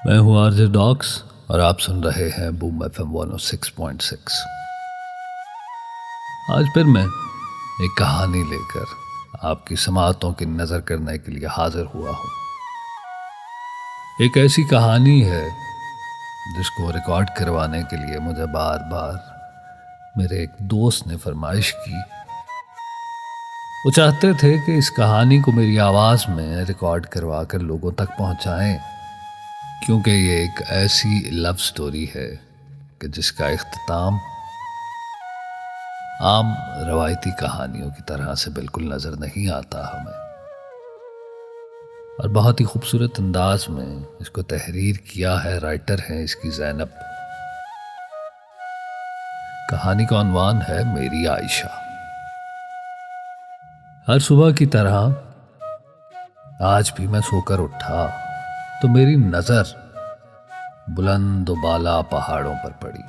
میں ہوں آرجے ڈاکس اور آپ سن رہے ہیں بوم ایف ایم 106.6۔ آج پھر میں ایک کہانی لے کر آپ کی سماعتوں کی نظر کرنے کے لیے حاضر ہوا ہوں۔ ایک ایسی کہانی ہے جس کو ریکارڈ کروانے کے لیے مجھے بار بار میرے ایک دوست نے فرمائش کی۔ وہ چاہتے تھے کہ اس کہانی کو میری آواز میں ریکارڈ کروا کر لوگوں تک پہنچائیں، کیونکہ یہ ایک ایسی لو سٹوری ہے کہ جس کا اختتام عام روایتی کہانیوں کی طرح سے بالکل نظر نہیں آتا ہمیں، اور بہت ہی خوبصورت انداز میں اس کو تحریر کیا ہے، رائٹر ہیں اس کی زینب۔ کہانی کا عنوان ہے میری عائشہ۔ ہر صبح کی طرح آج بھی میں سو کر اٹھا تو میری نظر بلند و بالا پہاڑوں پر پڑی،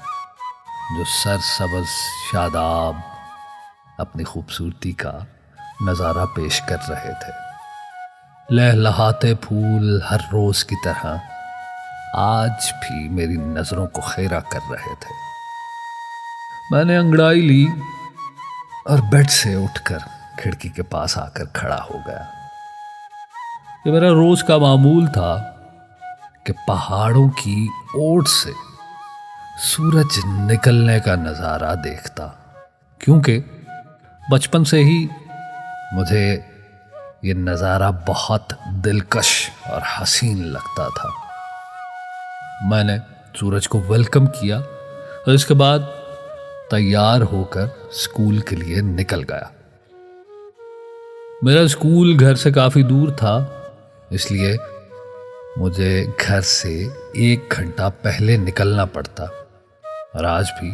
جو سرسبز شاداب اپنی خوبصورتی کا نظارہ پیش کر رہے تھے۔ لہلہاتے پھول ہر روز کی طرح آج بھی میری نظروں کو خیرہ کر رہے تھے۔ میں نے انگڑائی لی اور بیڈ سے اٹھ کر کھڑکی کے پاس آ کر کھڑا ہو گیا۔ یہ میرا روز کا معمول تھا کہ پہاڑوں کی اوٹ سے سورج نکلنے کا نظارہ دیکھتا، کیونکہ بچپن سے ہی مجھے یہ نظارہ بہت دلکش اور حسین لگتا تھا۔ میں نے سورج کو ویلکم کیا اور اس کے بعد تیار ہو کر اسکول کے لیے نکل گیا۔ میرا اسکول گھر سے کافی دور تھا، اس لیے مجھے گھر سے 1 گھنٹہ پہلے نکلنا پڑتا، اور آج بھی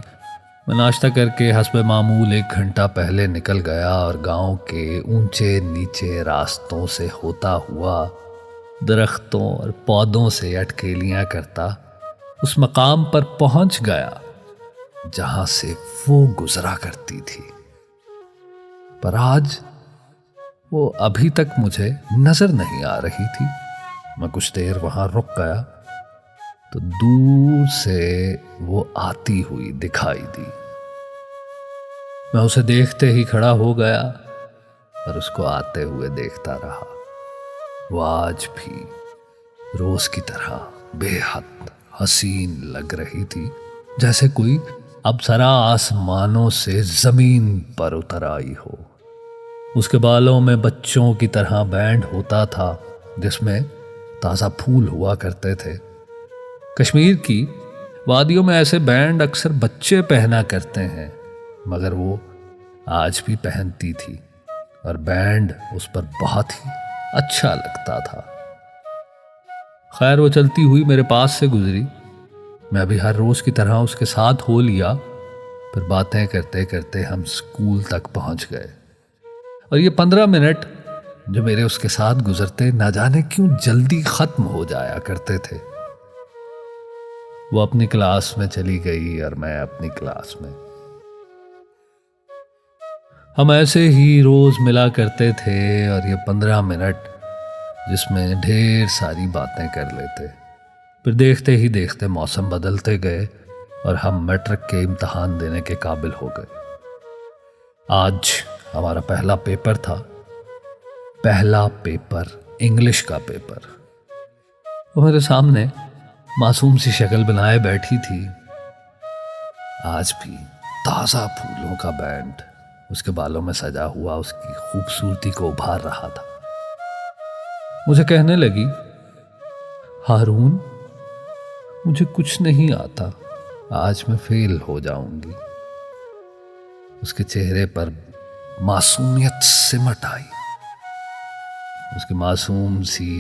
میں ناشتہ کر کے حسب معمول 1 گھنٹہ پہلے نکل گیا اور گاؤں کے اونچے نیچے راستوں سے ہوتا ہوا درختوں اور پودوں سے اٹکیلیاں کرتا اس مقام پر پہنچ گیا جہاں سے وہ گزرا کرتی تھی، پر آج وہ ابھی تک مجھے نظر نہیں آ رہی تھی۔ میں کچھ دیر وہاں رک گیا تو دور سے وہ آتی ہوئی دکھائی دی۔ میں اسے دیکھتے ہی کھڑا ہو گیا اور اس کو آتے ہوئے دیکھتا رہا۔ وہ آج بھی روز کی طرح بے حد حسین لگ رہی تھی، جیسے کوئی ابصرہ آسمانوں سے زمین پر اتر آئی ہو۔ اس کے بالوں میں بچوں کی طرح بینڈ ہوتا تھا جس میں تازہ پھول ہوا کرتے تھے۔ کشمیر کی وادیوں میں ایسے بینڈ اکثر بچے پہنا کرتے ہیں، مگر وہ آج بھی پہنتی تھی اور بینڈ اس پر بہت ہی اچھا لگتا تھا۔ خیر، وہ چلتی ہوئی میرے پاس سے گزری۔ میں بھی ہر روز کی طرح اس کے ساتھ ہو لیا، پھر باتیں کرتے کرتے ہم اسکول تک پہنچ گئے، اور یہ 15 منٹ جو میرے اس کے ساتھ گزرتے نہ جانے کیوں جلدی ختم ہو جایا کرتے تھے۔ وہ اپنی کلاس میں چلی گئی اور میں اپنی کلاس میں۔ ہم ایسے ہی روز ملا کرتے تھے، اور یہ 15 منٹ جس میں ڈھیر ساری باتیں کر لیتے، پھر دیکھتے ہی دیکھتے موسم بدلتے گئے اور ہم میٹرک کے امتحان دینے کے قابل ہو گئے۔ آج ہمارا پہلا پیپر تھا، پہلا پیپر انگلش کا پیپر۔ وہ میرے سامنے معصوم سی شکل بنائے بیٹھی تھی، آج بھی تازہ پھولوں کا بینڈ اس کے بالوں میں سجا ہوا اس کی خوبصورتی کو ابھار رہا تھا۔ مجھے کہنے لگی، ہارون، مجھے کچھ نہیں آتا، آج میں فیل ہو جاؤں گی۔ اس کے چہرے پر معصومیت سمٹ آئی۔ اس کی معصوم سی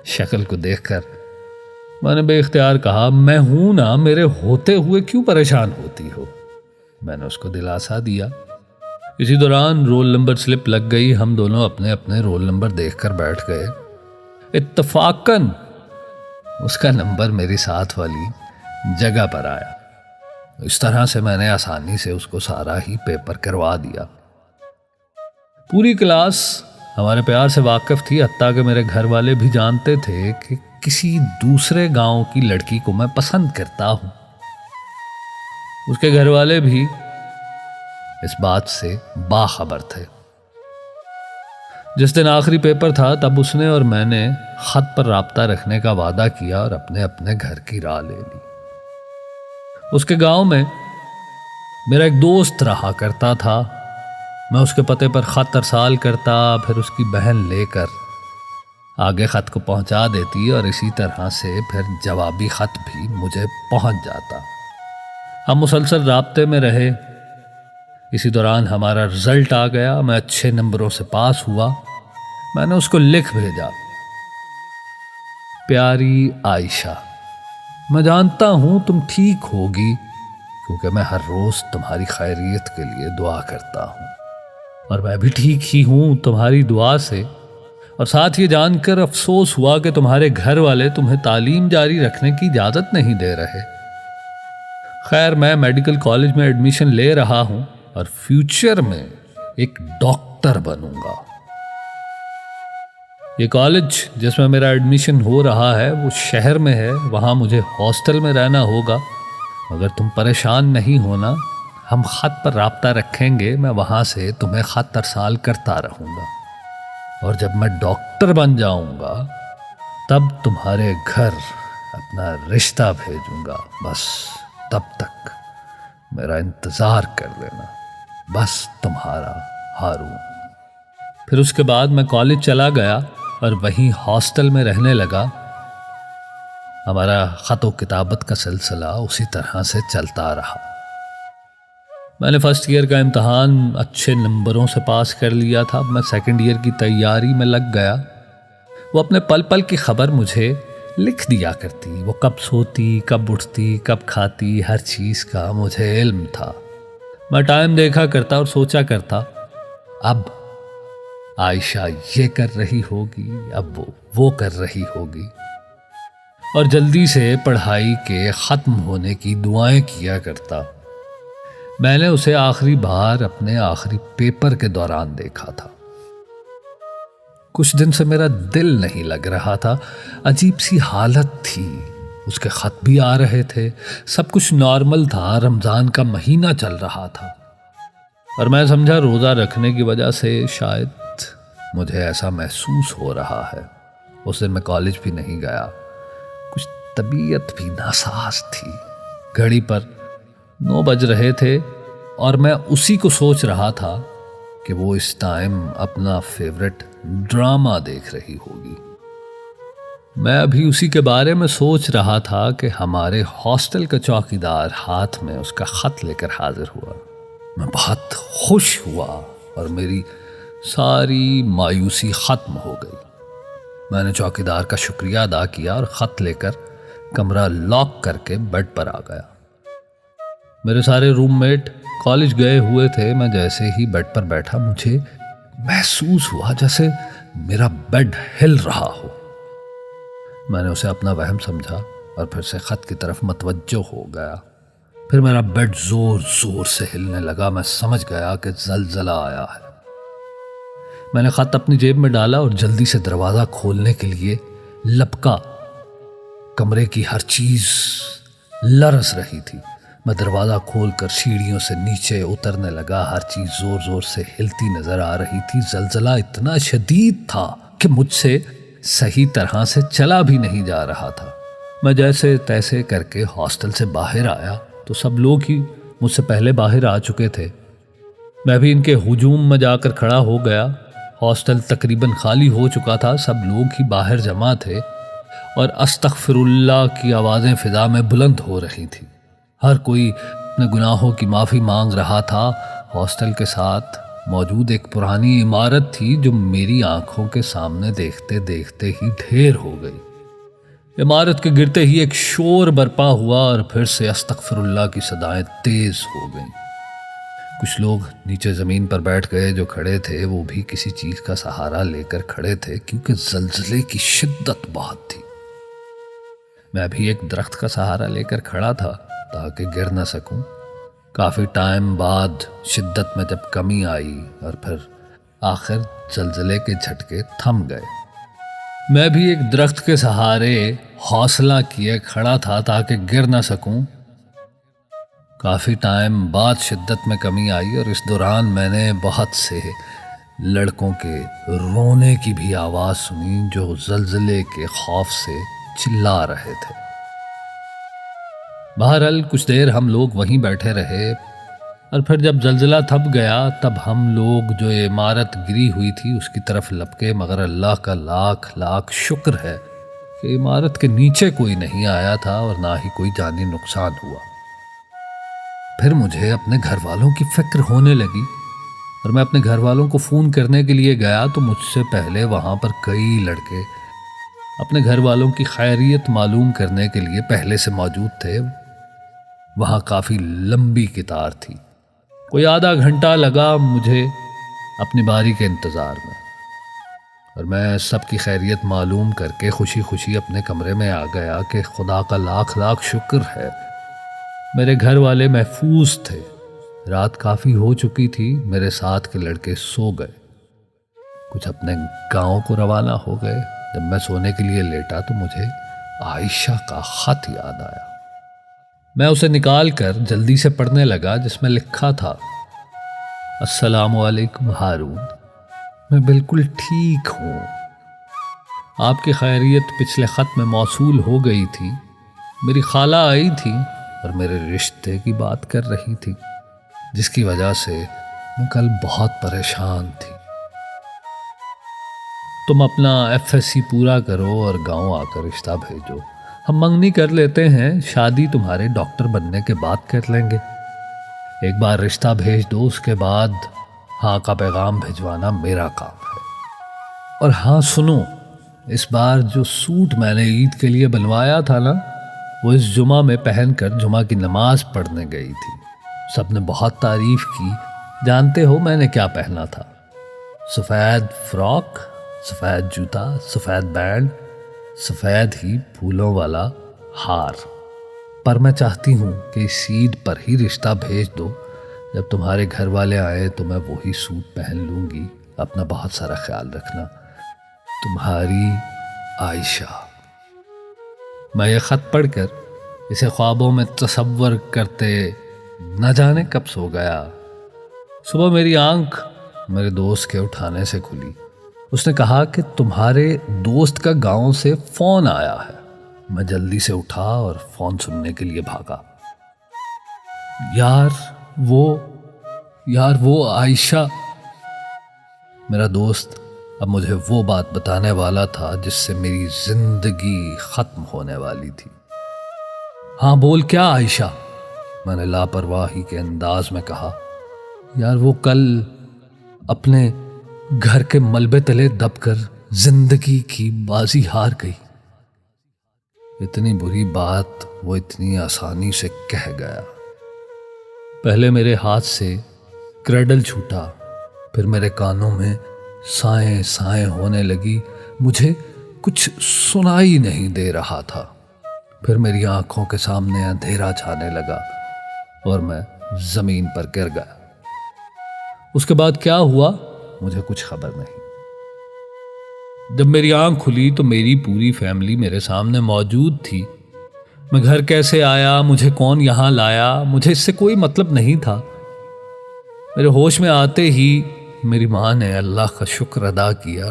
شکل کو دیکھ کر میں نے بے اختیار کہا، میں ہوں نا، میرے ہوتے ہوئے کیوں پریشان ہوتی ہو؟ میں نے اس کو دلاسا دیا۔ اسی دوران رول نمبر سلپ لگ گئی، ہم دونوں اپنے اپنے رول نمبر دیکھ کر بیٹھ گئے۔ اتفاقاً اس کا نمبر میری ساتھ والی جگہ پر آیا۔ اس طرح سے میں نے آسانی سے اس کو سارا ہی پیپر کروا دیا۔ پوری کلاس ہمارے پیار سے واقف تھی، حتیٰ کہ میرے گھر والے بھی جانتے تھے کہ کسی دوسرے گاؤں کی لڑکی کو میں پسند کرتا ہوں۔ اس کے گھر والے بھی اس بات سے باخبر تھے۔ جس دن آخری پیپر تھا تب اس نے اور میں نے خط پر رابطہ رکھنے کا وعدہ کیا اور اپنے اپنے گھر کی راہ لے لی۔ اس کے گاؤں میں میرا ایک دوست رہا کرتا تھا۔ میں اس کے پتے پر خط ارسال کرتا، پھر اس کی بہن لے کر آگے خط کو پہنچا دیتی اور اسی طرح سے پھر جوابی خط بھی مجھے پہنچ جاتا۔ ہم مسلسل رابطے میں رہے۔ اسی دوران ہمارا رزلٹ آ گیا، میں اچھے نمبروں سے پاس ہوا۔ میں نے اس کو لکھ بھیجا، پیاری عائشہ، میں جانتا ہوں تم ٹھیک ہوگی کیونکہ میں ہر روز تمہاری خیریت کے لیے دعا کرتا ہوں، اور میں بھی ٹھیک ہی ہوں تمہاری دعا سے، اور ساتھ یہ جان کر افسوس ہوا کہ تمہارے گھر والے تمہیں تعلیم جاری رکھنے کی اجازت نہیں دے رہے۔ خیر، میں میڈیکل کالج میں ایڈمیشن لے رہا ہوں اور فیوچر میں ایک ڈاکٹر بنوں گا۔ یہ کالج جس میں میرا ایڈمیشن ہو رہا ہے وہ شہر میں ہے، وہاں مجھے ہاسٹل میں رہنا ہوگا۔ اگر تم پریشان نہیں ہونا، ہم خط پر رابطہ رکھیں گے، میں وہاں سے تمہیں خط ارسال کرتا رہوں گا، اور جب میں ڈاکٹر بن جاؤں گا تب تمہارے گھر اپنا رشتہ بھیجوں گا۔ بس تب تک میرا انتظار کر لینا۔ بس تمہارا ہارون۔ پھر اس کے بعد میں کالج چلا گیا اور وہیں ہاسٹل میں رہنے لگا۔ ہمارا خط و کتابت کا سلسلہ اسی طرح سے چلتا رہا۔ میں نے فرسٹ ایئر کا امتحان اچھے نمبروں سے پاس کر لیا تھا۔ اب میں سیکنڈ ایئر کی تیاری میں لگ گیا۔ وہ اپنے پل پل کی خبر مجھے لکھ دیا کرتی، وہ کب سوتی، کب اٹھتی، کب کھاتی، ہر چیز کا مجھے علم تھا۔ میں ٹائم دیکھا کرتا اور سوچا کرتا، اب عائشہ یہ کر رہی ہوگی، اب وہ کر رہی ہوگی، اور جلدی سے پڑھائی کے ختم ہونے کی دعائیں کیا کرتا۔ میں نے اسے آخری بار اپنے آخری پیپر کے دوران دیکھا تھا۔ کچھ دن سے میرا دل نہیں لگ رہا تھا، عجیب سی حالت تھی۔ اس کے خط بھی آ رہے تھے، سب کچھ نارمل تھا۔ رمضان کا مہینہ چل رہا تھا اور میں سمجھا روزہ رکھنے کی وجہ سے شاید مجھے ایسا محسوس ہو رہا ہے۔ اس دن میں کالج بھی نہیں گیا، کچھ طبیعت بھی ناساز تھی۔ گھڑی پر 9 بج رہے تھے اور میں اسی کو سوچ رہا تھا کہ وہ اس ٹائم اپنا فیورٹ ڈرامہ دیکھ رہی ہوگی۔ میں ابھی اسی کے بارے میں سوچ رہا تھا کہ ہمارے ہاسٹل کا چوکیدار ہاتھ میں اس کا خط لے کر حاضر ہوا۔ میں بہت خوش ہوا اور میری ساری مایوسی ختم ہو گئی۔ میں نے چوکیدار کا شکریہ ادا کیا اور خط لے کر کمرہ لاک کر کے بیڈ پر آ گیا۔ میرے سارے روم میٹ کالج گئے ہوئے تھے۔ میں جیسے ہی بیڈ پر بیٹھا مجھے محسوس ہوا جیسے میرا بیڈ ہل رہا ہو۔ میں نے اسے اپنا وہم سمجھا اور پھر سے خط کی طرف متوجہ ہو گیا۔ پھر میرا بیڈ زور زور سے ہلنے لگا۔ میں سمجھ گیا کہ زلزلہ آیا ہے۔ میں نے خط اپنی جیب میں ڈالا اور جلدی سے دروازہ کھولنے کے لیے لپکا۔ کمرے کی ہر چیز لرز رہی تھی۔ میں دروازہ کھول کر سیڑھیوں سے نیچے اترنے لگا۔ ہر چیز زور زور سے ہلتی نظر آ رہی تھی۔ زلزلہ اتنا شدید تھا کہ مجھ سے صحیح طرح سے چلا بھی نہیں جا رہا تھا۔ میں جیسے تیسے کر کے ہاسٹل سے باہر آیا تو سب لوگ ہی مجھ سے پہلے باہر آ چکے تھے۔ میں بھی ان کے ہجوم میں جا کر کھڑا ہو گیا۔ ہاسٹل تقریباً خالی ہو چکا تھا، سب لوگ ہی باہر جمع تھے اور استغفر اللہ کی آوازیں فضا میں بلند ہو رہی تھی۔ ہر کوئی اپنے گناہوں کی معافی مانگ رہا تھا۔ ہاسٹل کے ساتھ موجود ایک پرانی عمارت تھی جو میری آنکھوں کے سامنے دیکھتے دیکھتے ہی ڈھیر ہو گئی۔ عمارت کے گرتے ہی ایک شور برپا ہوا اور پھر سے استغفر اللہ کی صدائیں تیز ہو گئیں۔ کچھ لوگ نیچے زمین پر بیٹھ گئے، جو کھڑے تھے وہ بھی کسی چیز کا سہارا لے کر کھڑے تھے کیونکہ زلزلے کی شدت بہت تھی۔ میں بھی ایک درخت کا سہارا لے کر کھڑا تھا تاکہ گر نہ سکوں۔ کافی ٹائم بعد شدت میں جب کمی آئی اور پھر آخر زلزلے کے جھٹکے تھم گئے، میں بھی ایک درخت کے سہارے حوصلہ کیے کھڑا تھا تاکہ گر نہ سکوں۔ کافی ٹائم بعد شدت میں کمی آئی اور اس دوران میں نے بہت سے لڑکوں کے رونے کی بھی آواز سنی جو زلزلے کے خوف سے چلا رہے تھے۔ بہرحال کچھ دیر ہم لوگ وہیں بیٹھے رہے اور پھر جب زلزلہ تھم گیا تب ہم لوگ جو عمارت گری ہوئی تھی اس کی طرف لپکے، مگر اللہ کا لاکھ لاکھ شکر ہے کہ عمارت کے نیچے کوئی نہیں آیا تھا اور نہ ہی کوئی جانی نقصان ہوا۔ پھر مجھے اپنے گھر والوں کی فکر ہونے لگی اور میں اپنے گھر والوں کو فون کرنے کے لیے گیا تو مجھ سے پہلے وہاں پر کئی لڑکے اپنے گھر والوں کی خیریت معلوم کرنے کے لیے پہلے سے موجود تھے۔ وہاں کافی لمبی قطار تھی۔ کوئی آدھا گھنٹہ لگا مجھے اپنی باری کے انتظار میں، اور میں سب کی خیریت معلوم کر کے خوشی خوشی اپنے کمرے میں آ گیا کہ خدا کا لاکھ لاکھ شکر ہے میرے گھر والے محفوظ تھے۔ رات کافی ہو چکی تھی، میرے ساتھ کے لڑکے سو گئے، کچھ اپنے گاؤں کو روانہ ہو گئے۔ جب میں سونے کے لیے لیٹا تو مجھے عائشہ کا خط یاد آیا۔ میں اسے نکال کر جلدی سے پڑھنے لگا جس میں لکھا تھا: السلام علیکم ہارون، میں بالکل ٹھیک ہوں۔ آپ کی خیریت پچھلے خط میں موصول ہو گئی تھی۔ میری خالہ آئی تھی اور میرے رشتے کی بات کر رہی تھی، جس کی وجہ سے میں کل بہت پریشان تھی۔ تم اپنا FSC پورا کرو اور گاؤں آ کر رشتہ بھیجو، ہم منگنی کر لیتے ہیں، شادی تمہارے ڈاکٹر بننے کے بعد کر لیں گے۔ ایک بار رشتہ بھیج دو، اس کے بعد ہاں کا پیغام بھجوانا میرا کام ہے۔ اور ہاں سنو، اس بار جو سوٹ میں نے عید کے لیے بنوایا تھا نا، وہ اس جمعہ میں پہن کر جمعہ کی نماز پڑھنے گئی تھی۔ سب نے بہت تعریف کی۔ جانتے ہو میں نے کیا پہنا تھا؟ سفید فراک، سفید جوتا، سفید بینڈ، سفید ہی پھولوں والا ہار۔ پر میں چاہتی ہوں کہ اس عید پر ہی رشتہ بھیج دو، جب تمہارے گھر والے آئے تو میں وہی سوٹ پہن لوں گی۔ اپنا بہت سارا خیال رکھنا، تمہاری عائشہ۔ میں یہ خط پڑھ کر اسے خوابوں میں تصور کرتے نہ جانے کب سو گیا۔ صبح میری آنکھ میرے دوست کے اٹھانے سے کھلی۔ اس نے کہا کہ تمہارے دوست کا گاؤں سے فون آیا ہے۔ میں جلدی سے اٹھا اور فون سننے کے لیے بھاگا۔ یار وہ عائشہ۔ میرا دوست اب مجھے وہ بات بتانے والا تھا جس سے میری زندگی ختم ہونے والی تھی۔ ہاں بول، کیا عائشہ؟ میں نے لاپرواہی کے انداز میں کہا۔ یار وہ کل اپنے گھر کے ملبے تلے دب کر زندگی کی بازی ہار گئی۔ اتنی بری بات وہ اتنی آسانی سے کہہ گیا۔ پہلے میرے ہاتھ سے کریڈل چھوٹا، پھر میرے کانوں میں سائیں سائیں ہونے لگی۔ مجھے کچھ سنائی نہیں دے رہا تھا۔ پھر میری آنکھوں کے سامنے اندھیرا چھانے لگا اور میں زمین پر گر گیا۔ اس کے بعد کیا ہوا مجھے کچھ خبر نہیں۔ جب میری آنکھ کھلی تو میری پوری فیملی میرے سامنے موجود تھی۔ میں گھر کیسے آیا، مجھے کون یہاں لایا، مجھے اس سے کوئی مطلب نہیں تھا۔ میرے ہوش میں آتے ہی میری ماں نے اللہ کا شکر ادا کیا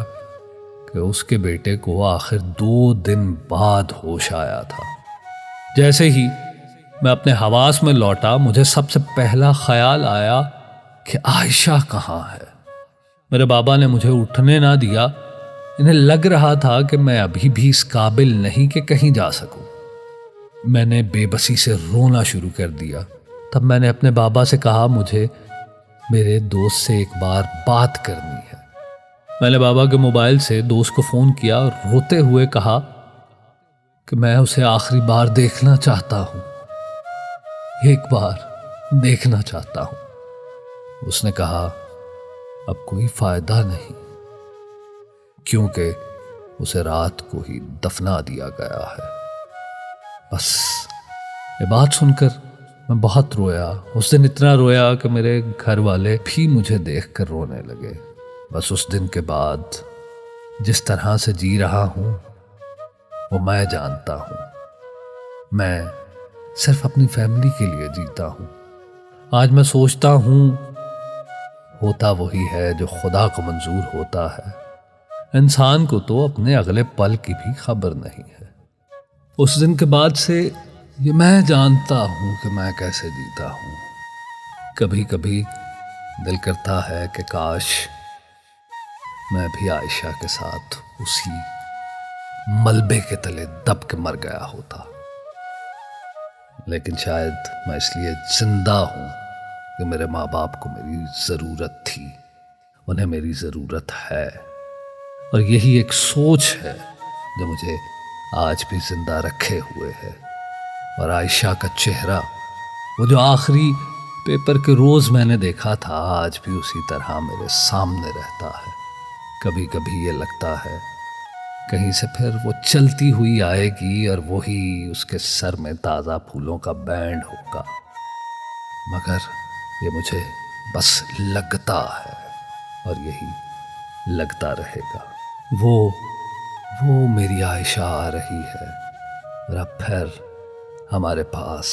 کہ اس کے بیٹے کو آخر 2 دن بعد ہوش آیا تھا۔ جیسے ہی میں اپنے حواس میں لوٹا، مجھے سب سے پہلا خیال آیا کہ عائشہ کہاں ہے۔ میرے بابا نے مجھے اٹھنے نہ دیا۔ انہیں لگ رہا تھا کہ میں ابھی بھی اس قابل نہیں کہ کہیں جا سکوں۔ میں نے بے بسی سے رونا شروع کر دیا۔ تب میں نے اپنے بابا سے کہا مجھے میرے دوست سے ایک بار بات کرنی ہے۔ میں نے بابا کے موبائل سے دوست کو فون کیا اور روتے ہوئے کہا کہ میں اسے آخری بار دیکھنا چاہتا ہوں، ایک بار دیکھنا چاہتا ہوں۔ اس نے کہا اب کوئی فائدہ نہیں، کیونکہ اسے رات کو ہی دفنا دیا گیا ہے۔ بس یہ بات سن کر میں بہت رویا۔ اس دن اتنا رویا کہ میرے گھر والے بھی مجھے دیکھ کر رونے لگے۔ بس اس دن کے بعد جس طرح سے جی رہا ہوں وہ میں جانتا ہوں. میں صرف اپنی فیملی کے لیے جیتا ہوں. آج میں سوچتا ہوں ہوتا وہی ہے جو خدا کو منظور ہوتا ہے. انسان کو تو اپنے اگلے پل کی بھی خبر نہیں ہے. اس دن کے بعد سے یہ میں جانتا ہوں کہ میں کیسے جیتا ہوں. کبھی کبھی دل کرتا ہے کہ کاش میں بھی عائشہ کے ساتھ اسی ملبے کے تلے دب کے مر گیا ہوتا. لیکن شاید میں اس لیے زندہ ہوں کہ میرے ماں باپ کو میری ضرورت تھی، انہیں میری ضرورت ہے، اور یہی ایک سوچ ہے جو مجھے آج بھی زندہ رکھے ہوئے ہے. اور عائشہ کا چہرہ، وہ جو آخری پیپر کے روز میں نے دیکھا تھا، آج بھی اسی طرح میرے سامنے رہتا ہے. کبھی کبھی یہ لگتا ہے کہیں سے پھر وہ چلتی ہوئی آئے گی اور وہی اس کے سر میں تازہ پھولوں کا بینڈ ہوگا. مگر یہ مجھے بس لگتا ہے اور یہی لگتا رہے گا. وہ میری عائشہ آ رہی ہے، اور اب پھر ہمارے پاس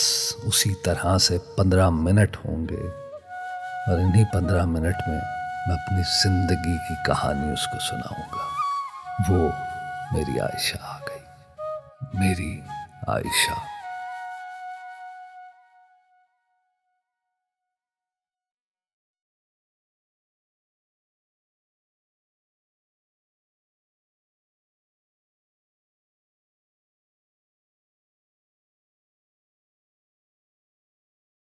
اسی طرح سے 15 منٹ ہوں گے، اور انہی 15 منٹ میں میں اپنی زندگی کی کہانی اس کو سناؤں گا. وہ میری عائشہ آ گئی، میری عائشہ.